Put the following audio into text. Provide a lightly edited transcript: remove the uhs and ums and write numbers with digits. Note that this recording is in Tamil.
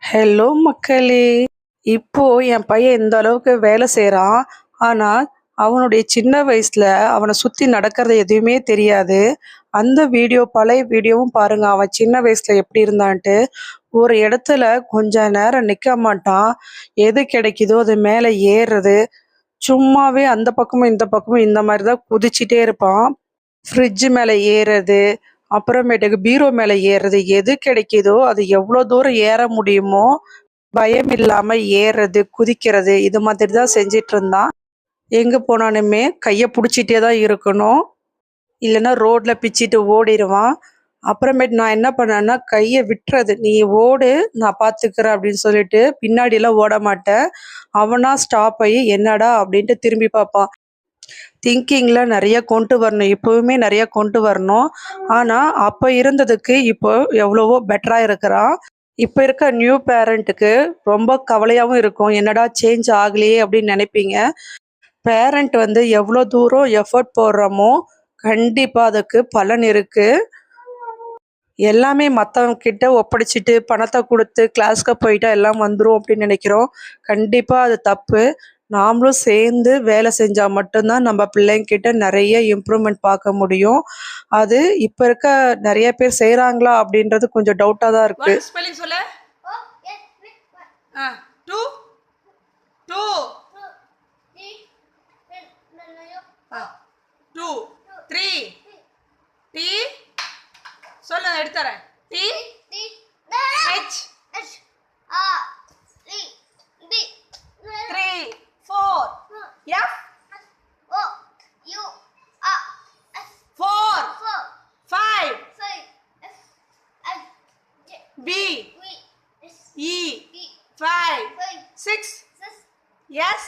ஹலோ மக்களே! இப்போ என் பையன் இந்த அளவுக்கு வேலை செய்றான். ஆனா, அவனுடைய சின்ன வயசுல அவன சுத்தி நடக்கிறது எதுவுமே தெரியாது. அந்த வீடியோ பழைய வீடியோவும் பாருங்க. அவன் சின்ன வயசுல எப்படி இருந்தான்ட்டு. ஒரு இடத்துல கொஞ்ச நேரம் நிக்க மாட்டான். எது கிடைக்குதோ அது மேல ஏறுறது. சும்மாவே அந்த பக்கமும், இந்த பக்கமும் இந்த மாரி தான் குதிச்சுட்டே இருப்பான். ஃப்ரிட்ஜ் மேல ஏறது, அப்புறமேட்டுக்கு பீரோ மேல ஏறுறது. எது கிடைக்குதோ அது எவ்வளோ தூரம் ஏற முடியுமோ பயம் இல்லாம ஏறுறது, குதிக்கிறது இது மாதிரி தான் செஞ்சுட்ருந்தான். எங்க போனாலுமே கைய புடிச்சிட்டே தான் இருக்கணும். இல்லன்னா ரோட்ல பிச்சிட்டு ஓடிருவான். அப்புறமேட்டு நான் என்ன பண்ணேன்னா, கைய விட்றது. "நீ ஓடு, நான் பார்த்துக்கிறேன்" அப்படின்னு சொல்லிட்டு பின்னாடிலாம் ஓட மாட்டேன். அவனா ஸ்டாப் ஆயி, "என்னடா?" அப்படின்ட்டு திரும்பி பார்ப்பான். திங்கிங்ல நெறைய கொண்டு வரணும். இப்பவுமே நெறைய கொண்டு வரணும். ஆனா, அப்ப இருந்ததுக்கு இப்போ எவ்வளவோ பெட்டரா இருக்கிறான். இப்ப இருக்க நியூ பேரண்ட்டுக்கு ரொம்ப கவலையாவும் இருக்கும். என்னடா சேஞ்ச் ஆகலையே அப்படின்னு நெனைப்பீங்க. பேரண்ட் வந்து எவ்வளோ தூரம் எஃபோர்ட் போடுறோமோ, கண்டிப்பா அதுக்கு பலன் இருக்கு. எல்லாமே மத்தவங்க கிட்ட ஒப்படைச்சுட்டு, பணத்த குடுத்து கிளாஸ்க்கு போயிட்டா எல்லாம் வந்துரும் அப்படின்னு நெனைக்கிறோம். கண்டிப்பா அது தப்பு. நாமளும் சேர்ந்து வேலை செஞ்சா மட்டும் தான் நம்ம பிள்ளைங்ககிட்ட நெறைய இம்ப்ரூவ்மெண்ட் பார்க்க முடியும். அது இப்ப இருக்க நெறைய பேர் செய்றாங்களா அப்படின்றது கொஞ்சம் டவுட்டா தான் இருக்கு. One spelling சொல்லு. Two. Two. Two. Three. T. சொல்லு எடுத்துறேன். T. H. Three. Four. F. Four. Five. B. E. Five. Six. Yes.